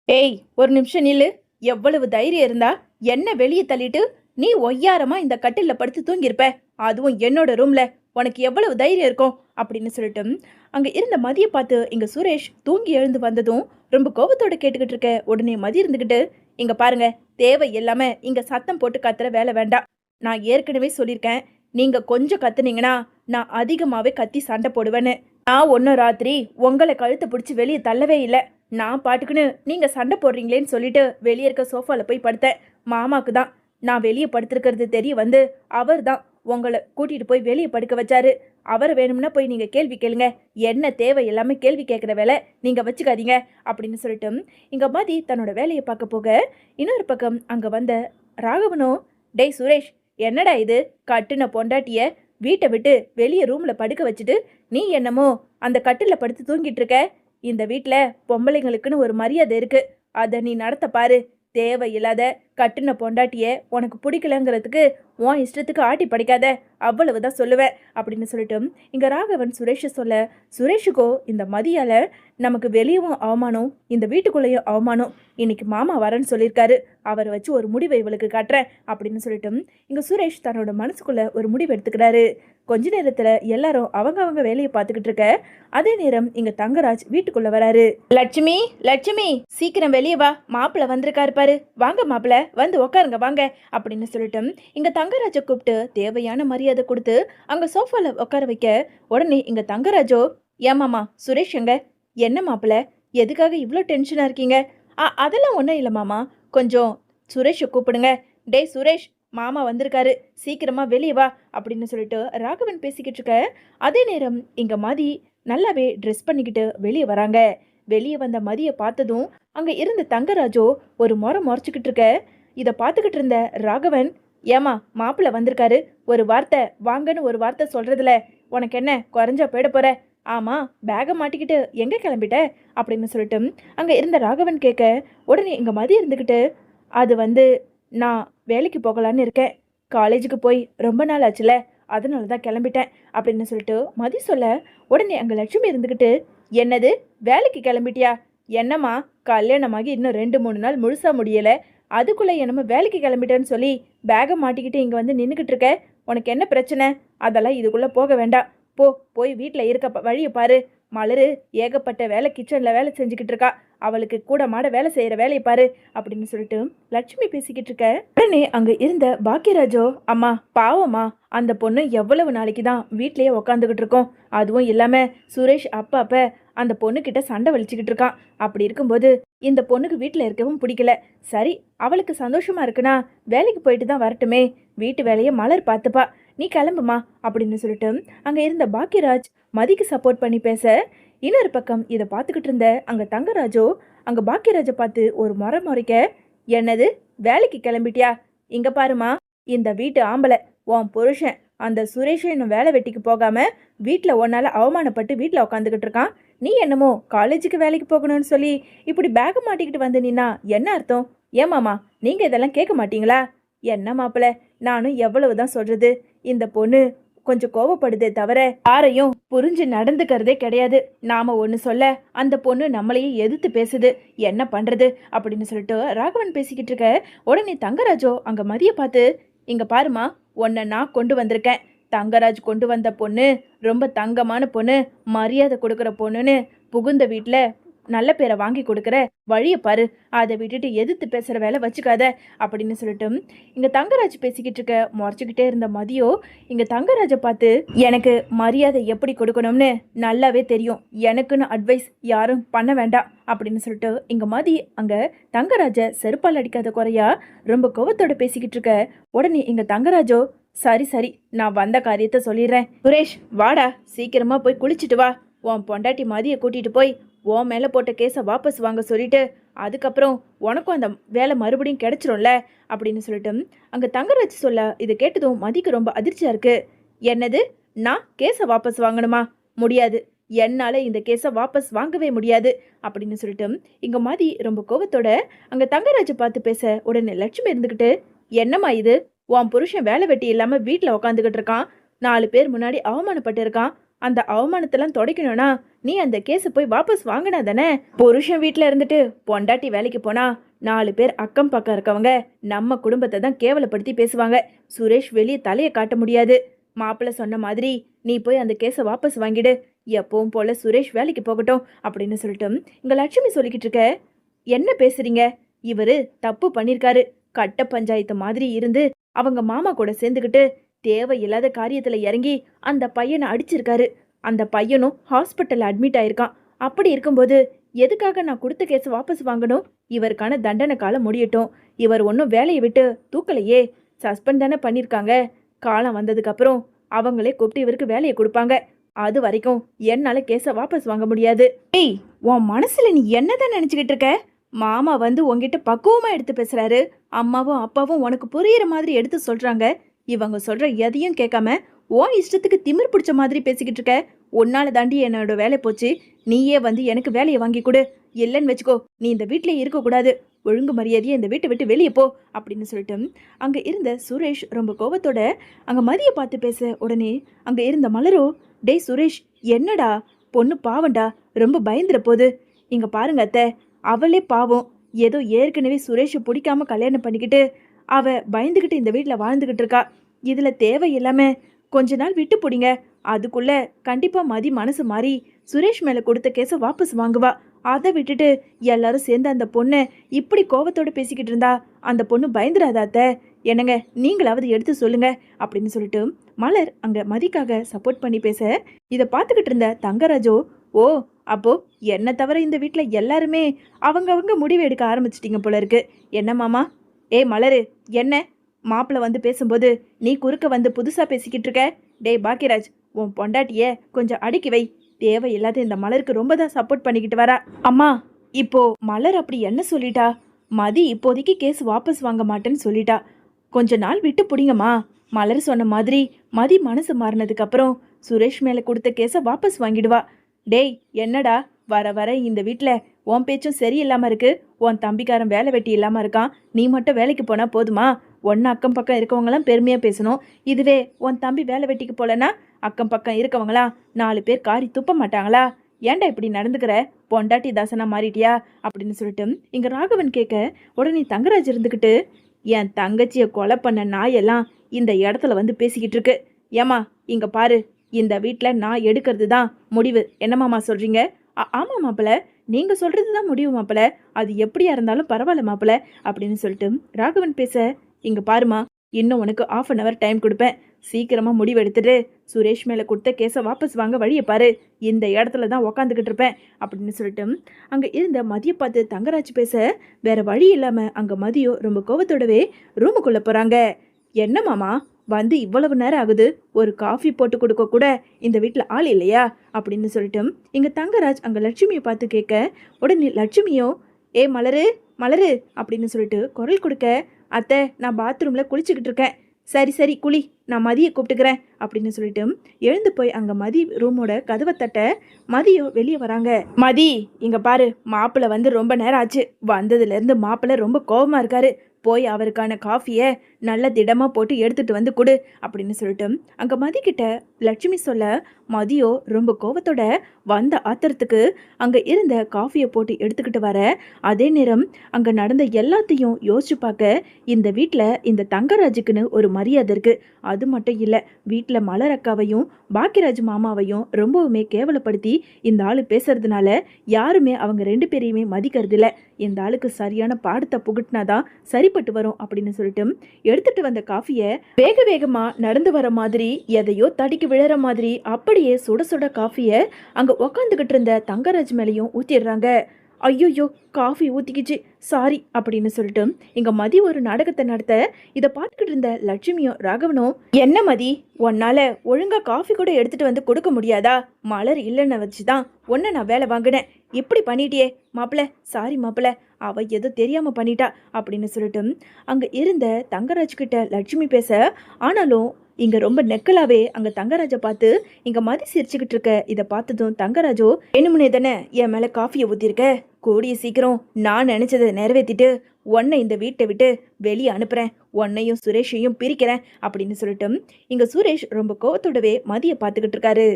ஏய், ஒரு நிமிஷம் நில்லு. எவ்வளவு தைரியம் இருந்தா என்ன வெளியே தள்ளிட்டு நீ ஒய்யாரமா இந்த கட்டில்ல படுத்து தூங்கியிருப்ப? அதுவும் என்னோட ரூம்ல. உனக்கு எவ்வளவு தைரியம் இருக்கும் அப்படின்னு சொல்லிட்டு அங்க இருந்த மதிய பார்த்து இங்க சுரேஷ் தூங்கி எழுந்து வந்ததும் ரொம்ப கோபத்தோட கேட்டுக்கிட்டு இருக்க. உடனே மதி இருந்துகிட்டு, இங்க பாருங்க, தேவை எல்லாமே இங்க சத்தம் போட்டு கத்துற வேலை வேண்டாம். நான் ஏற்கனவே சொல்லியிருக்கேன், நீங்க கொஞ்சம் கத்துனீங்கன்னா நான் அதிகமாவே கத்தி சண்டை போடுவேன்னு. நான் ஒன்னும் ராத்திரி உங்களை கழுத்தை பிடிச்சி வெளியே தள்ளவே இல்லை. நான் பாட்டுக்குன்னு நீங்க சண்டை போடுறீங்களேன்னு சொல்லிட்டு வெளியே இருக்க சோஃபால போய் படுத்தேன். மாமாக்கு தான் நான் வெளியே படுத்திருக்கிறது தெரிய வந்து அவர் தான் உங்களை கூட்டிட்டு போய் வெளியே படுக்க வச்சாரு. அவர் வேணும்னா போய் நீங்க கேள்வி கேளுங்க. என்ன தேவை எல்லாமே கேள்வி கேட்குற வேலை நீங்க வச்சுக்காதீங்க அப்படின்னு சொல்லிட்டு இங்க மதி தன்னோட வேலையை பார்க்க போக, இன்னொரு பக்கம் அங்க வந்த ராகவனோ, டேய் சுரேஷ், என்னடா இது, கட்டுன பொண்டாட்டிய வீட்டை விட்டு வெளியே ரூம்ல படுக்க வச்சுட்டு நீ என்னமோ அந்த கட்டில படுத்து தூங்கிட்டு இருக்க. இந்த வீட்டில் பொம்பளைங்களுக்குன்னு ஒரு மரியாதை இருக்கு, அதை நீ நடத்த பாரு. தேவையில்லாத கட்டுன பொண்டாட்டிய உனக்கு பிடிக்கலங்கிறதுக்கு உன் இஷ்டத்துக்கு ஆட்டி படிக்காத, அவ்வளவுதான் சொல்லுவேன் அப்படின்னு சொல்லிட்டு இங்க ராகவன் சுரேஷை சொல்ல, சுரேஷுக்கோ இந்த மதியால நமக்கு வெளியவும் அவமானம், இந்த வீட்டுக்குள்ளேயும் அவமானம். இன்னைக்கு மாமா வரேன்னு சொல்லியிருக்காரு, அவரை வச்சு ஒரு முடிவை இவளுக்கு காட்டுறேன் அப்படின்னு சொல்லிட்டு இங்க சுரேஷ் தன்னோட மனசுக்குள்ள ஒரு முடிவு எடுத்துக்கிறாரு. கொஞ்ச நேரத்துல எல்லாரும் அவங்க வேலையை பார்த்துக்கிட்டு இருக்க, அதே நேரம் இங்க தங்கராஜ் வீட்டுக்குள்ள வராரு. லட்சுமி, லட்சுமி, சீக்கிரம் வெளியே வா, மாப்பிள்ள வந்திருக்காரு பாரு, வாங்க மாப்பிள்ள, வந்து உக்காருங்க வாங்க அப்படின்னு சொல்லிட்டு இங்க தங்கராஜை கூப்பிட்டு தேவையான மரியாதை கொடுத்து அங்க சோஃபால உட்கார வைக்க, உடனே இங்க தங்கராஜோ, ஏமாமா சுரேஷ் எங்க? என்ன மாப்பிள்ள, எதுக்காக இவ்வளோ டென்ஷனா இருக்கீங்க? அதெல்லாம் ஒன்றும் இல்லை மாமா, கொஞ்சம் சுரேஷை கூப்பிடுங்க. டே சுரேஷ், மாமா வந்திருக்காரு, சீக்கிரமா வெளியே வா அப்படின்னு சொல்லிட்டு ராகவன் பேசிக்கிட்டு இருக்க, அதே நேரம் இங்க மதி நல்லாவே ட்ரெஸ் பண்ணிக்கிட்டு வெளியே வராங்க. வெளியே வந்த மதியை பார்த்ததும் அங்க இருந்த தங்கராஜோ ஒரு முறைச்சிக்கிட்டு இருக்க. இதை பார்த்துக்கிட்டு இருந்த ராகவன், ஏமா மாப்பிள்ள வந்திருக்காரு, ஒரு வார்த்தை வாங்கன்னு ஒரு வார்த்தை சொல்றதுல உனக்கு என்ன குறைஞ்சா போயிட போற? ஆமா, பேகை மாட்டிக்கிட்டு எங்க கிளம்பிட்ட அப்படின்னு சொல்லிட்டு அங்க இருந்த ராகவன் கேட்க, உடனே இங்க மதி இருந்துக்கிட்டு, அது நான் வேலைக்கு போகலான்னு இருக்கேன், காலேஜுக்கு போய் ரொம்ப நாள் ஆச்சுல, அதனால தான் கிளம்பிட்டேன் அப்படின்னு சொல்லிட்டு மதி சொல்ல, உடனே அங்கே லட்சுமி இருந்துக்கிட்டு, என்னது வேலைக்கு கிளம்பிட்டியா? என்னம்மா, கல்யாணமாகி இன்னும் 2-3 நாள் முழுசா முடியலை, அதுக்குள்ளே என்னமோ வேலைக்கு கிளம்பிட்டேன்னு சொல்லி பேகை மாட்டிக்கிட்டு இங்கே வந்து நின்றுக்கிட்டு இருக்க, உனக்கு என்ன பிரச்சனை? அதெல்லாம் இதுக்குள்ளே போக வேண்டாம், போய் வீட்டில் இருக்க வழியை பாரு. மலரு ஏகப்பட்ட வேலை கிச்சனில் வேலை செஞ்சுக்கிட்டு இருக்கா, அவளுக்கு கூட மாட வேலை செய்கிற வேலையை பாரு அப்படின்னு சொல்லிட்டு லட்சுமி பேசிக்கிட்டு இருக்க. உடனே அங்கே இருந்த பாக்கியராஜோ, அம்மா பாவம்மா, அந்த பொண்ணு எவ்வளவு நாளைக்கு தான் வீட்லேயே உக்காந்துக்கிட்டு இருக்கோம், அதுவும் இல்லாமல் சுரேஷ் அப்ப அந்த பொண்ணுக்கிட்ட சண்டை வலிச்சுக்கிட்டு இருக்கான். அப்படி இருக்கும்போது இந்த பொண்ணுக்கு வீட்டில் இருக்கவும் பிடிக்கல. சரி, அவளுக்கு சந்தோஷமா இருக்குன்னா வேலைக்கு போயிட்டு தான் வரட்டுமே, வீட்டு வேலையை மலர் பார்த்துப்பா, நீ கிளம்புமா அப்படின்னு சொல்லிட்டு அங்கே இருந்த பாக்கியராஜ் மதிக்கு சப்போர்ட் பண்ணி பேச, இன்னொரு பக்கம் இதை பார்த்துக்கிட்டு இருந்த அங்கே தங்கராஜோ அங்கே பாக்கியராஜை பார்த்து ஒரு முறைக்க, என்னது வேலைக்கு கிளம்பிட்டியா? இங்கே பாருமா, இந்த வீட்டு ஆம்பளை உன் புருஷன் அந்த சுரேஷன் இன்னும் வேலை வெட்டிக்கு போகாமல் வீட்டில் ஒன்றால் அவமானப்பட்டு வீட்டில் உட்காந்துக்கிட்டு இருக்கான். நீ என்னமோ காலேஜுக்கு வேலைக்கு போகணும்னு சொல்லி இப்படி பேக மாட்டிக்கிட்டு வந்து நின்னா என்ன அர்த்தம்? ஏமாமா, நீங்கள் இதெல்லாம் கேட்க மாட்டீங்களா? என்ன மாப்பிள்ள, நானும் எவ்வளவு தான் சொல்கிறது, இந்த பொண்ணு கொஞ்சம் கோவப்படுதே தவிர யாரையும் புரிஞ்சு நடந்துக்கிறதே கிடையாது. நாம ஒன்று சொல்ல அந்த பொண்ணு நம்மளையே எதிர்த்து பேசுது, என்ன பண்ணுறது அப்படின்னு சொல்லிட்டு ராகவன் பேசிக்கிட்டு இருக்க. உடனே தங்கராஜோ அங்கே மதிய பார்த்து, இங்கே பாருமா, உன்னை நான் கொண்டு வந்திருக்கேன், தங்கராஜ் கொண்டு வந்த பொண்ணு ரொம்ப தங்கமான பொண்ணு, மரியாதை கொடுக்குற பொண்ணுன்னு புகுந்த வீட்டில் நல்ல பேரை வாங்கி கொடுக்குற வழியை பாரு, அதை விட்டுட்டு எதிர்த்து பேசுகிற வேலை வச்சுக்காத அப்படின்னு சொல்லிட்டு இங்கே தங்கராஜ் பேசிக்கிட்டு இருக்க. முறைச்சிக்கிட்டே இருந்த மதியோ இங்கே தங்கராஜை பார்த்து, எனக்கு மரியாதை எப்படி கொடுக்கணும்னு நல்லாவே தெரியும், எனக்குன்னு அட்வைஸ் யாரும் பண்ண வேண்டாம் அப்படின்னு சொல்லிட்டு இங்கே மதி அங்கே தங்கராஜை செருப்பால் அடிக்காத குறையா ரொம்ப கோவத்தோட பேசிக்கிட்டு இருக்க. உடனே இங்கே தங்கராஜோ, சரி, நான் வந்த காரியத்தை சொல்லிடுறேன், சுரேஷ் வாடா, சீக்கிரமா போய் குளிச்சுட்டு வா, உன் பொண்டாட்டி மதியை கூட்டிட்டு போய் உன் மேலே போட்ட கேஸை வாபஸ் வாங்க சொல்லிட்டு அதுக்கப்புறம் உனக்கும் அந்த வேலை மறுபடியும் கிடைச்சிரும்ல அப்படின்னு சொல்லிட்டு அங்கே தங்கராஜ் சொல்ல, இதை கேட்டதும் மதிக்கு ரொம்ப அதிர்ச்சியாக இருக்கு. என்னது, நான் கேஸை வாபஸ் வாங்கணுமா? முடியாது, என்னால் இந்த கேஸை வாபஸ் வாங்கவே முடியாது அப்படின்னு சொல்லிட்டு இங்கே மதி ரொம்ப கோவத்தோட அங்கே தங்கராஜை பார்த்து பேச, உடனே லட்சுமி இருந்துக்கிட்டு, என்னம்மா இது, உன் புருஷன் வேலை வெட்டி இல்லாமல் வீட்டில் உக்காந்துக்கிட்டு இருக்கான், 4 பேர் முன்னாடி அவமானப்பட்டு இருக்கான், அந்த அவமானத்தெல்லாம் துடைக்கணும்னா நீ அந்த கேஸை போய் வாபஸ் வாங்கினா தானே. புருஷன் வீட்டில் இருந்துட்டு பொண்டாட்டி வேலைக்கு போனா 4 பேர் அக்கம் பக்கம் இருக்கவங்க நம்ம குடும்பத்தை தான் கேவலப்படுத்தி பேசுவாங்க. சுரேஷ் வெளியே தலையை காட்ட முடியாது. மாப்பிள்ளை சொன்ன மாதிரி நீ போய் அந்த கேஸை வாபஸ் வாங்கிடு. எப்பவும் போல சுரேஷ் வேலைக்கு போகட்டும் அப்படின்னு சொல்லிட்டு இங்க லட்சுமி சொல்லிக்கிட்டு இருக்க. என்ன பேசுறீங்க? இவரு தப்பு பண்ணிருக்காரு. கட்ட பஞ்சாயத்து மாதிரி இருந்து அவங்க மாமா கூட சேர்ந்துக்கிட்டு தேவையில்லாத காரியத்துல இறங்கி அந்த பையனை அடிச்சிருக்காரு. அந்த பையனும் ஹாஸ்பிட்டல்ல அட்மிட் ஆயிருக்கான். அப்படி இருக்கும்போது எதுக்காக நான் கொடுத்த கேஸ் வாபஸ் வாங்கணும்? இவருக்கான தண்டனை காலம் முடியட்டும். இவர் ஒன்றும் வேலையை விட்டு தூக்கலையே, சஸ்பெண்ட் தானே பண்ணியிருக்காங்க. காலம் வந்ததுக்கு அப்புறம் அவங்களே கூப்பிட்டு இவருக்கு வேலையை கொடுப்பாங்க. அது வரைக்கும் என்னால கேஸை வாபஸ் வாங்க முடியாது. ஏய், உன் மனசுல நீ என்னதான் நினைச்சுக்கிட்டு இருக்க? மாமா வந்து உன்கிட்ட பக்குவமா எடுத்து பேசுறாரு. அம்மாவும் அப்பாவும் உனக்கு புரியுற மாதிரி எடுத்து சொல்றாங்க. இவங்க சொல்ற எதையும் கேட்காம உன் இஷ்டத்துக்கு திமிர் பிடிச்ச மாதிரி பேசிக்கிட்டு இருக்க. உன்னால தாண்டி என்னோட வேலை போச்சு. நீயே வந்து எனக்கு வேலையை வாங்கி கொடு. இல்லைன்னு வச்சுக்கோ, நீ இந்த வீட்டிலே இருக்கக்கூடாது. ஒழுங்கு மரியாதையை இந்த வீட்டை விட்டு வெளியே போ அப்படின்னு சொல்லிட்டு அங்க இருந்த சுரேஷ் ரொம்ப கோவத்தோட அங்க மதியை பார்த்து பேச, உடனே அங்க இருந்த மலரோ, டேய் சுரேஷ், என்னடா பொண்ணு பாவண்டா, ரொம்ப பயந்துற போது. இங்க பாருங்க அத்தை, அவளே பாவம். ஏதோ ஏற்கனவே சுரேஷை பிடிக்காம கல்யாணம் பண்ணிக்கிட்டு அவ பயந்துக்கிட்டு இந்த வீட்டில் வாழ்ந்துக்கிட்டு இருக்கா. இதுல தேவையில்லாம கொஞ்ச நாள் விட்டு பிடிங்க. அதுக்குள்ள கண்டிப்பா மதி மனசு மாறி சுரேஷ் மேல கொடுத்த கேஸை வாபஸ் வாங்குவா. அதை விட்டுட்டு எல்லாரும் சேர்ந்து அந்த பொண்ணை இப்படி கோவத்தோட பேசிக்கிட்டு இருந்தா அந்த பொண்ணு பயந்துராதாத்த. என்னங்க, நீங்களாவது எடுத்து சொல்லுங்க அப்படின்னு சொல்லிட்டு மலர் அங்க மதிக்காக சப்போர்ட் பண்ணி பேச, இதை பார்த்துக்கிட்டு இருந்த தங்கராஜோ, ஓ அப்போ என்ன தவிர இந்த வீட்டில் எல்லாருமே அவங்க முடிவு எடுக்க ஆரம்பிச்சிட்டிங்க போல இருக்கு. என்ன மாமா? ஏ மலரு, என்ன மாப்பிள்ள வந்து பேசும்போது நீ குறுக்க வந்து புதுசா பேசிக்கிட்டு இருக்க? டேய் பாக்கியராஜ், உன் பொண்டாட்டிய கொஞ்சம் அடக்கி வை. தேவையில்லாத இந்த மலருக்கு ரொம்ப தான் சப்போர்ட் பண்ணிக்கிட்டு வரா. அம்மா, இப்போ மலர் அப்படி என்ன சொல்லிட்டா? மதி இப்போதைக்கு கேஸ் வாபஸ் வாங்க மாட்டேன்னு சொல்லிட்டா. கொஞ்ச நாள் விட்டு பிடிங்கம்மா. மலர் சொன்ன மாதிரி மதி மனசு மாறினதுக்கு அப்புறம் சுரேஷ் மேல கொடுத்த கேஸை வாபஸ் வாங்கிடுவா. டேய் என்னடா, வர வர இந்த வீட்டில் உன் பேச்சும் சரியில்லாம இருக்கு. உன் தம்பிக்காரன் வேலை வெட்டி இல்லாம இருக்கான். நீ மட்டும் வேலைக்கு போனா போதுமா? ஒன்னு அக்கம் பக்கம் இருக்கவங்களாம் பெருமையா பேசணும். இதுவே உன் தம்பி வேலை வெட்டிக்கு போலன்னா அக்கம் பக்கம் இருக்கவங்களா 4 பேர் காரி துப்ப மாட்டாங்களா? ஏன்டா இப்படி நடந்துக்கிற? பொண்டாட்டி தாசனா மாறிட்டியா அப்படின்னு சொல்லிட்டு இங்க ராகவன் கேட்க, உடனே தங்கராஜ் இருந்துக்கிட்டு, என் தங்கச்சியை கொலை பண்ண நாயெல்லாம் இந்த இடத்துல வந்து பேசிக்கிட்டு இருக்கு. ஏமா இங்க பாரு, இந்த வீட்டில் நான் எடுக்கிறது தான் முடிவு. என்னமாமா சொல்றீங்க? ஆமா மாப்பிள்ள, நீங்க சொல்றது தான் முடிவு மாப்பிள்ள. அது எப்படியா இருந்தாலும் பரவாயில்ல மாப்பிள்ள அப்படின்னு சொல்லிட்டு ராகவன் பேச, இங்க பாருமா, இன்னும் உனக்கு 1/2 hour டைம் கொடுப்பேன். சீக்கிரமா முடிவு எடுத்துட்டு சுரேஷ் மேல கொடுத்த கேஸை வாபஸ் வாங்க வழியை பாரு. இந்த இடத்துல தான் உக்காந்துக்கிட்டு இருப்பேன் அப்படின்னு சொல்லிட்டு அங்க இருந்த மதியை பார்த்து தங்கராஜ் பேச, வேற வழி இல்லாம அங்க மதியோ ரொம்ப கோவத்தோடவே ரூமுக்குள்ள போறாங்க. என்ன மாமா, வந்து இவ்வளவு நேரம் ஆகுது, ஒரு காஃபி போட்டு கொடுக்க கூட இந்த வீட்டில் ஆள் இல்லையா அப்படின்னு சொல்லிட்டு இங்க தங்கராஜ் அங்க லட்சுமியை பார்த்து கேட்க, உடனே லட்சுமியோ, ஏ மலரு மலரு அப்படின்னு சொல்லிட்டு குரல் கொடுக்க, அத்தை நான் பாத்ரூம்ல குளிச்சுக்கிட்டு இருக்கேன். சரி சரி குளி, நான் மதியை கூப்பிட்டுக்கிறேன் அப்படின்னு சொல்லிட்டு எழுந்து போய் அங்க மதி ரூமோட கதவை தட்ட, மதியோ வெளியே வராங்க. மதி, இங்க பாரு, மாப்பிள்ளை வந்து ரொம்ப நேரம் ஆச்சு. வந்ததுல இருந்து மாப்பிள்ளை ரொம்ப கோபமா இருக்காரு. போய் அவருக்கான காஃபியை நல்ல திடமா போட்டு எடுத்துட்டு வந்து கொடு அப்படின்னு சொல்லிட்டு அங்க மதி கிட்ட லட்சுமி சொல்ல, மதியோ ரொம்ப கோவத்தோட வந்த ஆத்திரத்துக்கு அங்க இருந்த காஃபியை போட்டு எடுத்துக்கிட்டு வர, அதே நேரம் அங்க நடந்த எல்லாத்தையும் யோசிச்சு பார்க்க, இந்த வீட்டில் இந்த தங்கராஜுக்குன்னு ஒரு மரியாதை இருக்கு. அது மட்டும் இல்லை, வீட்டில் மலர் அக்காவையும் பாக்கியராஜ் மாமாவையும் ரொம்பவுமே கேவலப்படுத்தி இந்த ஆளு பேசுறதுனால யாருமே அவங்க 2 பேரையுமே மதிக்கிறது இல்லை. இந்த ஆளுக்கு சரியான பாடத்தை புகட்டினாதான் சரிப்பட்டு வரும் அப்படின்னு சொல்லிட்டு எடுத்துட்டு வந்த காஃபியை வேக வேகமா நடந்து வர மாதிரி எதையோ தடிக்கு விழற மாதிரி அப்படியே சுட சுட காஃபியை அங்க உக்காந்துக்கிட்டு இருந்த தங்கராஜ் மேலையும் ஊத்திடுறாங்க. ஐயோயோ, காஃபி ஊத்திக்கிச்சு, சாரி அப்படின்னு சொல்லிட்டு இங்க மதி ஒரு நாடகத்தை நடத்த இதை பார்த்துக்கிட்டு இருந்த லட்சுமியும் ராகவனும், என்ன மதி, உன்னால ஒழுங்கா காஃபி கூட எடுத்துட்டு வந்து கொடுக்க முடியாதா? மலர் இல்லைன்னு வச்சுதான் உன்னை நான் வேலை வாங்கினேன். இப்படி பண்ணிட்டியே மாப்பிள்ள, சாரி மாப்பிள்ள, அவ ஏதோ தெரியாம பண்ணிட்டா அப்படின்னு சொல்லிட்டு அங்க இருந்த தங்கராஜ் கிட்ட லட்சுமி பேச, ஆனாலும் இங்க ரொம்ப நெக்கலாவே அங்க தங்கராஜை பார்த்து இங்க மதி சிரிச்சுக்கிட்டு இருக்க. இதை பார்த்ததும் தங்கராஜோ, வேணுமுனே தானே என் மேல காஃபியை ஊத்திருக்க, கூடிய சீக்கிரம் நான் நினைச்சதை நிறைவேற்றிட்டு உன்னை இந்த வீட்டை விட்டு வெளியே அனுப்புறேன், உன்னையும் சுரேஷையும் பிரிக்கிறேன் அப்படின்னு சொல்லிட்டு இங்க சுரேஷ் ரொம்ப கோவத்தோடவே மதியை பார்த்துக்கிட்டு இருக்காரு.